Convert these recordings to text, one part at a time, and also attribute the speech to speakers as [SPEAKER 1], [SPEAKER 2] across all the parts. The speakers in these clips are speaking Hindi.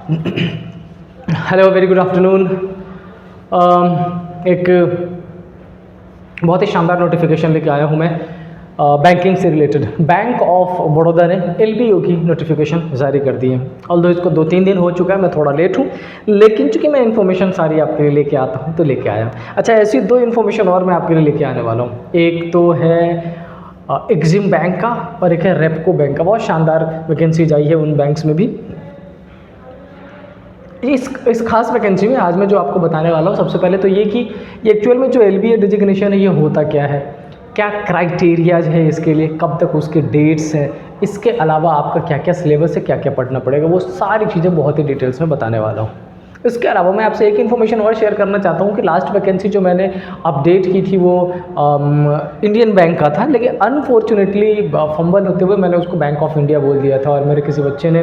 [SPEAKER 1] Hello, very good afternoon. एक बहुत ही शानदार नोटिफिकेशन लेके आया हूँ मैं बैंकिंग से रिलेटेड। बैंक ऑफ बड़ौदा ने LBO की नोटिफिकेशन जारी कर दी है। ऑल्दो इसको 2-3 दिन हो चुका है, मैं थोड़ा लेट हूँ, लेकिन चूंकि मैं इन्फॉर्मेशन सारी आपके लिए लेके आता हूँ तो लेके आया। अच्छा, ऐसी 2 इन्फॉर्मेशन और मैं आपके लिए लेके आने वाला हूँ। एक तो है एग्जिम बैंक का और एक है रेपको बैंक का। बहुत शानदार वैकेंसीज आई है उन बैंक्स में भी। इस खास वैकेंसी में आज मैं जो आपको बताने वाला हूँ, सबसे पहले तो ये कि ये एक्चुअल में जो LBA डिजिग्नेशन है ये होता क्या है, क्या क्राइटेरियाज है इसके लिए, कब तक उसके डेट्स हैं, इसके अलावा आपका क्या क्या सिलेबस है, क्या क्या पढ़ना पड़ेगा, वो सारी चीज़ें बहुत ही डिटेल्स में बताने वाला हूँ। इसके अलावा मैं आपसे एक इन्फॉर्मेशन और शेयर करना चाहता हूँ कि लास्ट वैकेंसी जो मैंने अपडेट की थी वो इंडियन बैंक का था, लेकिन अनफॉर्चुनेटली फंबल होते हुए मैंने उसको बैंक ऑफ इंडिया बोल दिया था और मेरे किसी बच्चे ने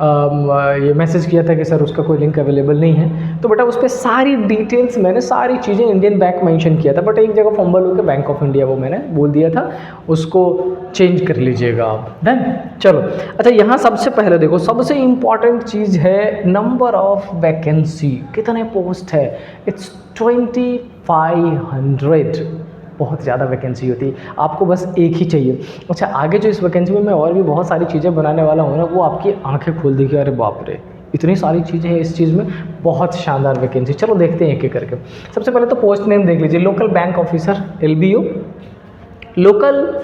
[SPEAKER 1] ये मैसेज किया था कि सर उसका कोई लिंक अवेलेबल नहीं है। तो बेटा उस पर सारी डिटेल्स, मैंने सारी चीज़ें इंडियन बैंक मेंशन किया था, बट एक जगह फंबल होकर बैंक ऑफ इंडिया वो मैंने बोल दिया था, उसको चेंज कर लीजिएगा आप। डन, चलो। अच्छा, यहाँ सबसे पहले देखो, सबसे इम्पॉर्टेंट चीज़ है नंबर ऑफ वैकेंसी, कितने पोस्ट है। इट्स 2500। बहुत ज़्यादा वैकेंसी होती है, आपको बस एक ही चाहिए। अच्छा, आगे जो इस वैकेंसी में मैं और भी बहुत सारी चीज़ें बनाने वाला हूँ ना, वो आपकी आंखें खोल देगी। अरे बाप रे, इतनी सारी चीज़ें हैं इस चीज़ में, बहुत शानदार वैकेंसी। चलो देखते हैं एक एक करके। सबसे पहले तो पोस्ट नेम देख लीजिए, local bank officer LBO। Local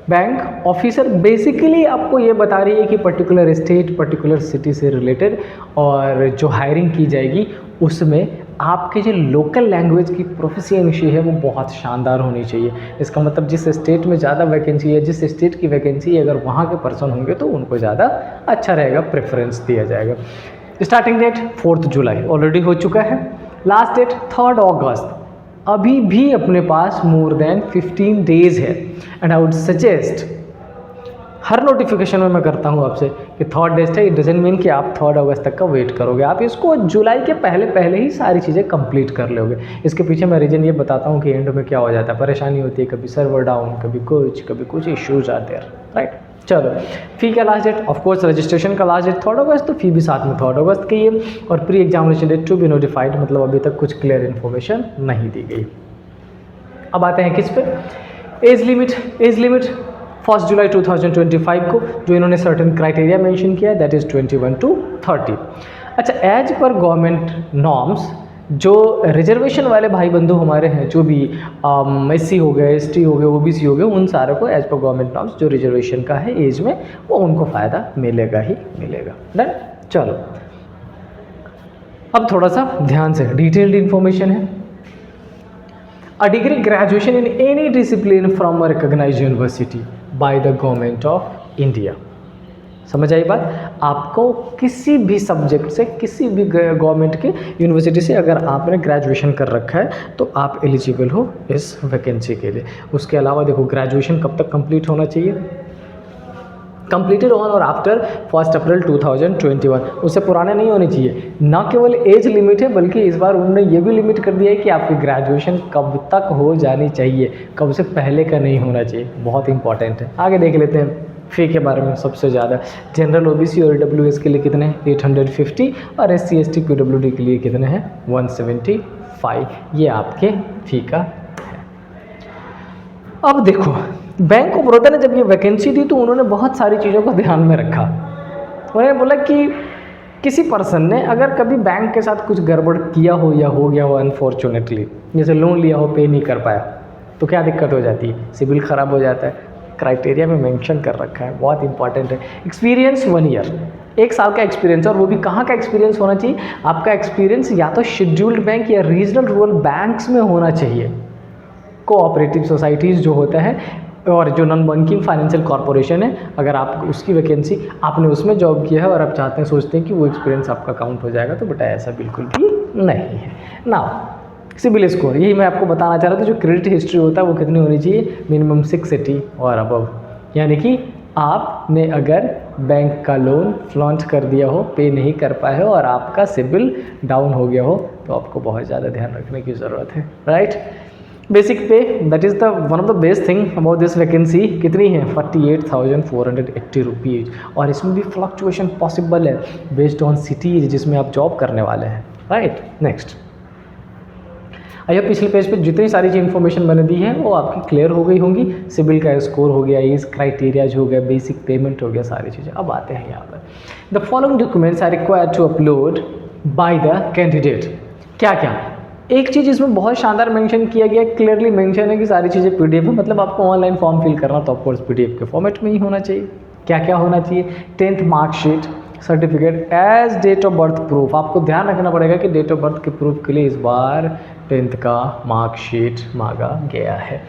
[SPEAKER 1] bank officer basically आपको ये बता रही है कि पर्टिकुलर स्टेट, पर्टिकुलर सिटी से रिलेटेड, और जो हायरिंग की जाएगी उसमें आपके जो लोकल लैंग्वेज की प्रोफिशिएंसी है वो बहुत शानदार होनी चाहिए। इसका मतलब जिस स्टेट में ज़्यादा वैकेंसी है, जिस स्टेट की वैकेंसी है, अगर वहाँ के पर्सन होंगे तो उनको ज़्यादा अच्छा रहेगा, प्रेफरेंस दिया जाएगा। स्टार्टिंग डेट 4 जुलाई ऑलरेडी हो चुका है। लास्ट डेट 3 अगस्त। अभी भी अपने पास मोर देन 15 डेज है। And I would suggest, her notification में मैं करता हूँ आपसे कि 3 डेज है, इट डजेंट मीन कि आप 3 अगस्त तक का वेट करोगे। आप इसको जुलाई के पहले पहले ही सारी चीज़ें कंप्लीट कर लोगे। इसके पीछे मैं रीज़न ये बताता हूँ कि एंड में क्या हो जाता है, परेशानी होती है, कभी सर्वर डाउन, कभी कुछ इश्यूज आते हैं, राइट। चलो, फ़ी का लास्ट डेट, ऑफकोर्स रजिस्ट्रेशन का लास्ट डेट 3 अगस्त, तो फ़ी भी साथ में 3 अगस्त की है। और pre examination date to be notified, मतलब अभी तक कुछ क्लियर इन्फॉर्मेशन नहीं दी गई। अब आते हैं किस पे, एज लिमिट 1 जुलाई 2025 को जो इन्होंने सर्टेन क्राइटेरिया मेंशन किया है, दैट इज़ 21 to 30। अच्छा, एज पर गवर्नमेंट नॉर्म्स, जो रिजर्वेशन वाले भाई बंधु हमारे हैं, जो भी SC हो गए, ST हो गए, OBC हो गए, उन सारों को एज पर गवर्नमेंट नॉर्म्स जो रिजर्वेशन का है एज में, वो उनको फ़ायदा मिलेगा ही मिलेगा। डन, चलो। अब थोड़ा सा ध्यान से डिटेल्ड इन्फॉर्मेशन है। A degree graduation in any discipline from a recognized university by the government of India। समझ आई बात? आपको किसी भी सब्जेक्ट से, किसी भी गवर्नमेंट के यूनिवर्सिटी से अगर आपने ग्रेजुएशन कर रखा है तो आप एलिजिबल हो इस वैकेंसी के लिए। उसके अलावा देखो, ग्रेजुएशन कब तक कंप्लीट होना चाहिए, कंप्लीटेड ऑन और आफ्टर 1 अप्रैल 2021, उससे पुराने नहीं होने चाहिए। ना केवल एज लिमिट है, बल्कि इस बार उन्होंने ये भी लिमिट कर दिया है कि आपकी ग्रेजुएशन कब तक हो जानी चाहिए, कब से पहले का नहीं होना चाहिए। बहुत इंपॉर्टेंट है। आगे देख लेते हैं फ़ी के बारे में। सबसे ज़्यादा जनरल OBC और EWS के लिए कितने हैं, 850, और SC ST PWD के लिए कितने हैं, 175। ये आपके फ़ी का है। अब देखो, बैंक ऑफ बड़ौदा ने जब ये वैकेंसी दी तो उन्होंने बहुत सारी चीज़ों को ध्यान में रखा। उन्होंने बोला कि किसी पर्सन ने अगर कभी बैंक के साथ कुछ गड़बड़ किया हो या हो गया हो अनफॉर्चुनेटली, जैसे लोन लिया हो, पे नहीं कर पाया, तो क्या दिक्कत हो जाती है, सिविल ख़राब हो जाता है। क्राइटेरिया में मेंशन कर रखा है, बहुत इंपॉर्टेंट है। एक्सपीरियंस 1 ईयर, 1 साल का एक्सपीरियंस, और वो भी कहाँ का एक्सपीरियंस होना चाहिए, आपका एक्सपीरियंस या तो शेड्यूल्ड बैंक या रीजनल रूरल बैंक्स में होना चाहिए। कोऑपरेटिव सोसाइटीज़ जो होता है, और जो नॉन बैंकिंग फाइनेंशियल कॉर्पोरेशन है, अगर आप उसकी वैकेंसी, आपने उसमें जॉब किया है और आप चाहते हैं, सोचते हैं कि वो एक्सपीरियंस आपका काउंट हो जाएगा, तो बेटा ऐसा बिल्कुल भी नहीं है ना। सिबिल स्कोर, यही मैं आपको बताना चाह रहा था। जो क्रेडिट हिस्ट्री होता है वो कितनी होनी चाहिए, मिनिमम 680 और अबव। यानी कि आपने अगर बैंक का लोन फ्लॉन्ट कर दिया हो, पे नहीं कर पाए हो, और आपका सिबिल डाउन हो गया हो, तो आपको बहुत ज़्यादा ध्यान रखने की ज़रूरत है, राइट। बेसिक पे that is the one of the best thing about this vacancy. कितनी है? 48,480 रुपीज़। और इसमें भी फ्लक्चुएशन पॉसिबल है बेस्ड ऑन सिटीज जिसमें आप जॉब करने वाले हैं, राइट। नेक्स्ट, आइए पिछले पेज पे जितनी सारी जो इन्फॉर्मेशन मैंने दी है वो आपकी क्लियर हो गई होंगी। सिविल का स्कोर हो गया, एज क्राइटेरियाज हो गया, बेसिक पेमेंट हो गया, सारी चीज़ें। अब आते हैं यहाँ पर, the following documents are required to upload by the candidate. क्या क्या? एक चीज़ इसमें बहुत शानदार मेंशन किया गया, क्लियरली मेंशन है कि सारी चीज़ें पीडीएफ में, मतलब आपको ऑनलाइन फॉर्म फिल करना तो ऑफकोर्स पीडीएफ के फॉर्मेट में ही होना चाहिए। क्या क्या होना चाहिए? 10th marksheet, certificate age date of birth proof. आपको ध्यान रखना पड़ेगा कि डेट ऑफ बर्थ के प्रूफ के लिए इस बार 10th का मार्कशीट मांगा गया है।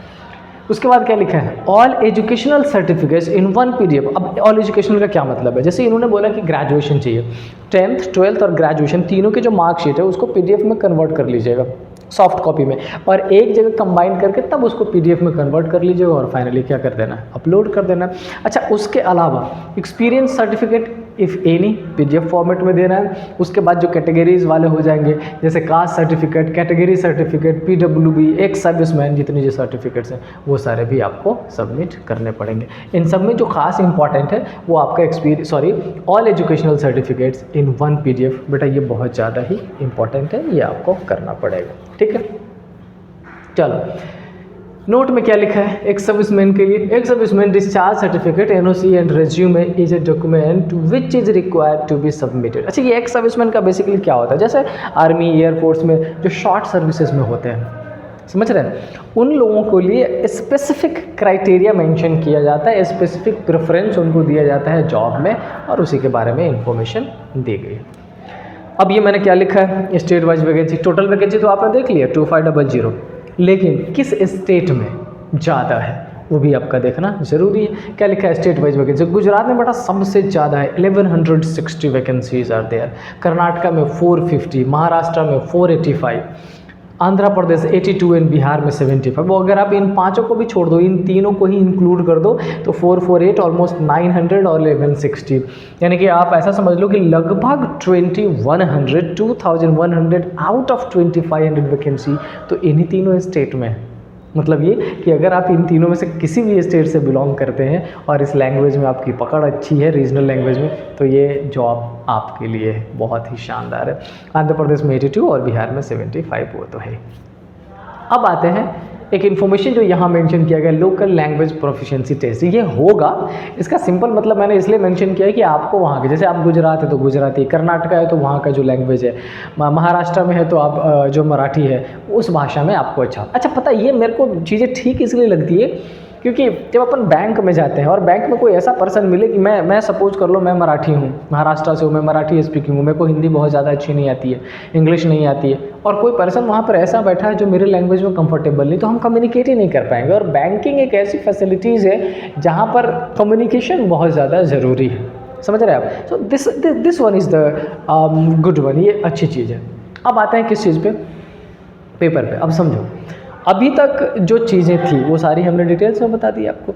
[SPEAKER 1] उसके बाद क्या लिखा है? All educational certificates in one PDF. अब ऑल एजुकेशनल का क्या मतलब है? जैसे इन्होंने बोला कि ग्रेजुएशन चाहिए, 10th 12th और ग्रेजुएशन तीनों के जो मार्कशीट है उसको पीडीएफ में कन्वर्ट कर लीजिएगा सॉफ्ट कॉपी में, और एक जगह कंबाइन करके तब उसको पीडीएफ में कन्वर्ट कर लीजिएगा और फाइनली क्या कर देना है? अपलोड कर देना है। अच्छा, उसके अलावा experience certificate if any PDF format में देना है। उसके बाद जो कैटेगरीज वाले हो जाएंगे जैसे caste certificate, category certificate, PWB, ex serviceman, जितने जो सर्टिफिकेट्स हैं वो सारे भी आपको सबमिट करने पड़ेंगे। इन सब में जो खास इंपॉर्टेंट है वो आपका all educational certificates in one PDF. बेटा ये बहुत ज़्यादा ही इंपॉर्टेंट है, ये आपको करना पड़ेगा, ठीक है। चलो, नोट में क्या लिखा है? एक सर्विसमैन के लिए, एक serviceman discharge certificate, NOC and resume is a document which is required to be submitted. अच्छा, ये एक सर्विसमैन का बेसिकली क्या होता है? जैसे आर्मी, एयरफोर्स में जो शॉर्ट सर्विसेज में होते हैं, समझ रहे हैं, उन लोगों के लिए स्पेसिफिक क्राइटेरिया मेंशन किया जाता है, स्पेसिफिक प्रेफरेंस उनको दिया जाता है जॉब में, और उसी के बारे में इंफॉर्मेशन दी गई। अब ये मैंने क्या लिखा है? State wise vacancy, total vacancy तो आपने देख लिया 2500, लेकिन किस स्टेट में ज़्यादा है वो भी आपका देखना जरूरी है। क्या लिखा है? State wise vacancy. गुजरात में बड़ा सबसे ज़्यादा है, 1160 वैकेंसीज आर देयर। कर्नाटका में 450, महाराष्ट्र में 485, आंध्र प्रदेश 82 एंड बिहार में 75। वो अगर आप इन पांचों को भी छोड़ दो, इन तीनों को ही इंक्लूड कर दो तो 448, ऑलमोस्ट 900 और 1160, यानी कि आप ऐसा समझ लो कि लगभग 2100 आउट ऑफ 2500 वैकेंसी तो इन्हीं तीनों स्टेट में है। मतलब ये कि अगर आप इन तीनों में से किसी भी स्टेट से बिलोंग करते हैं और इस लैंग्वेज में आपकी पकड़ अच्छी है, रीजनल लैंग्वेज में, तो ये जॉब आपके लिए बहुत ही शानदार है। आंध्र प्रदेश में 82 और बिहार में 75, वो तो है। अब आते हैं एक इन्फॉर्मेशन जो यहाँ मेंशन किया गया, लोकल लैंग्वेज प्रोफिशिएंसी टेस्ट। ये होगा, इसका सिंपल मतलब मैंने इसलिए मेंशन किया है कि आपको वहाँ के, जैसे आप गुजरात है तो गुजराती, कर्नाटका है तो वहाँ का जो लैंग्वेज है, महाराष्ट्र में है तो आप जो मराठी है उस भाषा में आपको अच्छा पता है। ये मेरे को चीज़ें ठीक इसलिए लगती है क्योंकि जब अपन बैंक में जाते हैं और बैंक में कोई ऐसा पर्सन मिले कि मैं सपोज कर लो मैं मराठी हूँ, महाराष्ट्र से हूँ, मैं मराठी स्पीकिंग हूँ, मेरे को हिंदी बहुत ज़्यादा अच्छी नहीं आती है, इंग्लिश नहीं आती है, और कोई पर्सन वहाँ पर ऐसा बैठा है जो मेरे लैंग्वेज में कंफर्टेबल नहीं, तो हम कम्युनिकेट ही नहीं कर पाएंगे। और बैंकिंग एक ऐसी फैसिलिटीज़ है जहाँ पर कम्युनिकेशन बहुत ज़्यादा ज़रूरी है, समझ रहे हैं आप। So this one is the good one, ये अच्छी चीज़ है। अब आते हैं किस चीज़ पे? पेपर पे। अब समझो, अभी तक जो चीज़ें थी वो सारी हमने डिटेल्स में बता दी आपको,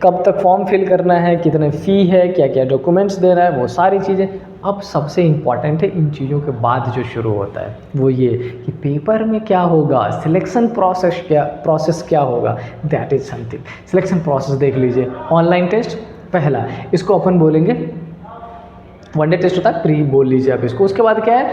[SPEAKER 1] कब तक फॉर्म फिल करना है, कितने फ़ी है, क्या क्या डॉक्यूमेंट्स देना है, वो सारी चीज़ें। अब सबसे इम्पॉर्टेंट है इन चीज़ों के बाद जो शुरू होता है वो ये कि पेपर में क्या होगा, सिलेक्शन प्रोसेस क्या होगा, that is something. Selection process देख लीजिए। ऑनलाइन टेस्ट पहला, इसको अपन बोलेंगे वनडे टेस्ट होता है, प्री बोल लीजिए आप इसको। उसके बाद क्या है?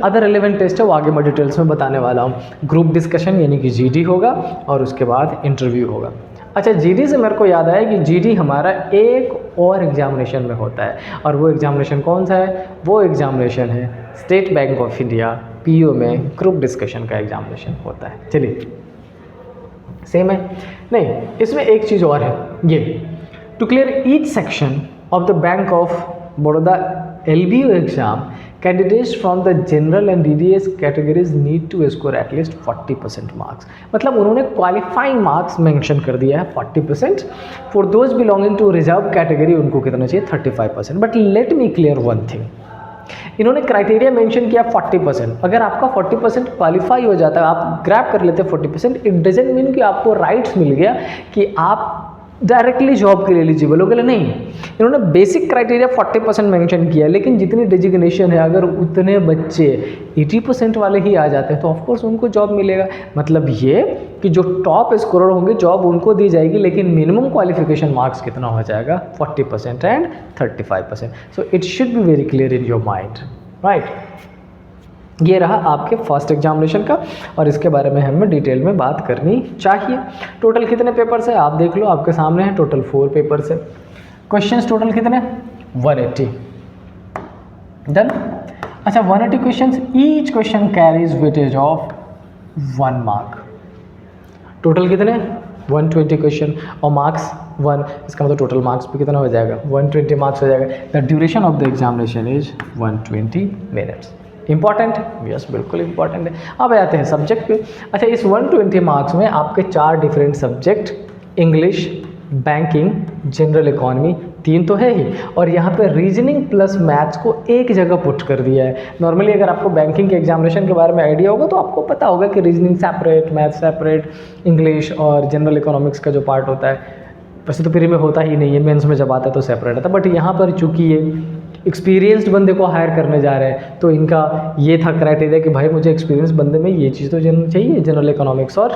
[SPEAKER 1] अदर रिलेवेंट टेस्ट है, वो आगे मैं डिटेल्स में बताने वाला हूँ। ग्रुप डिस्कशन यानी कि जीडी होगा, और उसके बाद इंटरव्यू होगा। अच्छा, जीडी से मेरे को याद आया कि जीडी हमारा एक और एग्जामिनेशन में होता है, और वो एग्जामिनेशन कौन सा है? वो एग्जामिनेशन है state bank of India PO में ग्रुप डिस्कशन का एग्जामिनेशन होता है। चलिए, सेम है? नहीं, इसमें एक चीज़ और है, ये to clear each section of the bank of Baroda LBO exam, candidates from the general and DDS categories need to score at least 40% marks। मतलब उन्होंने क्वालिफाइंग मार्क्स मेंशन कर दिया है 40%। For those belonging to reserve category उनको कितना चाहिए? 35%। But let me clear one thing, इन्होंने क्राइटेरिया मेंशन किया 40%। अगर आपका 40% क्वालिफाई हो जाता है, आप ग्रैब कर लेते हैं 40%, इट डजंट मीन कि आपको राइट्स मिल गया कि आप डायरेक्टली जॉब के लिए एलिजिबल हो गए, नहीं। इन्होंने बेसिक क्राइटेरिया 40% मेंशन किया, लेकिन जितनी डिजिग्नेशन है अगर उतने बच्चे 80% वाले ही आ जाते हैं तो ऑफकोर्स उनको जॉब मिलेगा। मतलब ये कि जो टॉप स्कोरर होंगे जॉब उनको दी जाएगी, लेकिन मिनिमम क्वालिफिकेशन मार्क्स कितना हो जाएगा 40% and 35%। So it should be very clear in your mind, right. ये रहा आपके फर्स्ट एग्जामिनेशन का, और इसके बारे में हमें डिटेल में बात करनी चाहिए। टोटल कितने पेपर्स है आप देख लो, आपके सामने है टोटल 4 पेपर्स है। क्वेश्चंस टोटल कितने 180 डन। अच्छा 180 questions, each question carries weightage of 1 mark. Total कितने 120 क्वेश्चन और मार्क्स 1, इसका मतलब टोटल मार्क्स भी कितना हो जाएगा 120 मार्क्स हो जाएगा। The duration of the examination is 120 minutes. Important है, यस बिल्कुल इंपॉर्टेंट है। अब आते हैं सब्जेक्ट पे। अच्छा इस 120 मार्क्स में आपके 4 different subject, English, banking, general economy 3 तो है ही, और यहाँ पे रीजनिंग प्लस मैथ्स को एक जगह पुट कर दिया है। नॉर्मली अगर आपको बैंकिंग के एग्जामिनेशन के बारे में आइडिया होगा तो आपको पता होगा कि reasoning separate, maths separate, English और जनरल इकोनॉमिक्स का जो पार्ट होता है वैसे तो प्री में होता ही नहीं है, मेंस में जब आता है तो सेपरेट आता है। बट यहाँ पर चूंकि ये एक्सपीरियंस्ड बंदे को हायर करने जा रहे हैं तो इनका ये था क्राइटेरिया कि भाई मुझे एक्सपीरियंस बंदे में ये चीज़ तो चाहिए, जनरल इकोनॉमिक्स और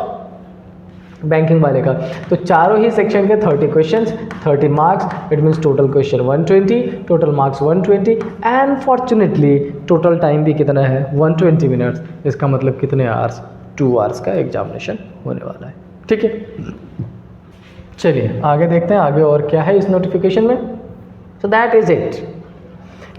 [SPEAKER 1] बैंकिंग वाले का। तो चारों ही सेक्शन के 30 questions 30 marks, it means total question 120, total marks 120 and fortunately total time भी कितना है 120 मिनट्स। इसका मतलब कितने आवर्स 2 आवर्स का एग्जामिनेशन होने वाला है, ठीक है। चलिए आगे देखते हैं आगे और क्या है इस नोटिफिकेशन में। So that is it.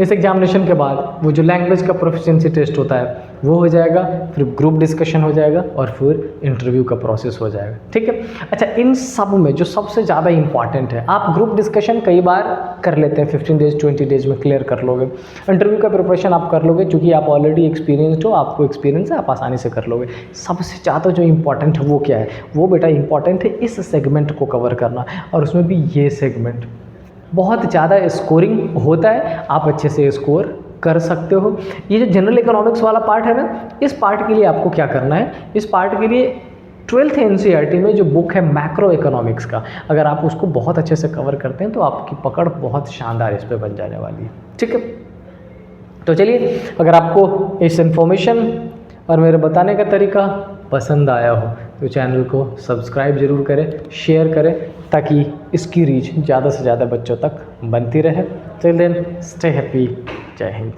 [SPEAKER 1] इस एग्जामिनेशन के बाद वो जो लैंग्वेज का प्रोफिशिएंसी टेस्ट होता है वो हो जाएगा, फिर ग्रुप डिस्कशन हो जाएगा और फिर इंटरव्यू का प्रोसेस हो जाएगा, ठीक है। अच्छा इन सब में जो सबसे ज़्यादा इंपॉर्टेंट है, आप ग्रुप डिस्कशन कई बार कर लेते हैं 15 डेज 20 डेज में क्लियर कर लोगे। इंटरव्यू का प्रिपरेशन आप कर लोगे क्योंकि आप ऑलरेडी एक्सपीरियंसड हो, आपको एक्सपीरियंस है, आप आसानी से कर लोगे। सबसे ज़्यादा जो इंपॉर्टेंट है वो क्या है, वो बेटा इंपॉर्टेंट है इस सेगमेंट को कवर करना, और उसमें भी ये सेगमेंट बहुत ज़्यादा स्कोरिंग होता है, आप अच्छे से स्कोर कर सकते हो। ये जो जनरल इकोनॉमिक्स वाला पार्ट है ना, इस पार्ट के लिए आपको क्या करना है, इस पार्ट के लिए 12th NCERT में जो बुक है मैक्रो इकोनॉमिक्स का, अगर आप उसको बहुत अच्छे से कवर करते हैं तो आपकी पकड़ बहुत शानदार इस पर बन जाने वाली है, ठीक है। तो चलिए अगर आपको इस इन्फॉर्मेशन और मेरे बताने का तरीका पसंद आया हो तो चैनल को सब्सक्राइब ज़रूर करें, शेयर करें, ताकि इसकी रीच ज़्यादा से ज़्यादा बच्चों तक बनती रहे। टिल देन स्टे हैप्पी, जय हिंद।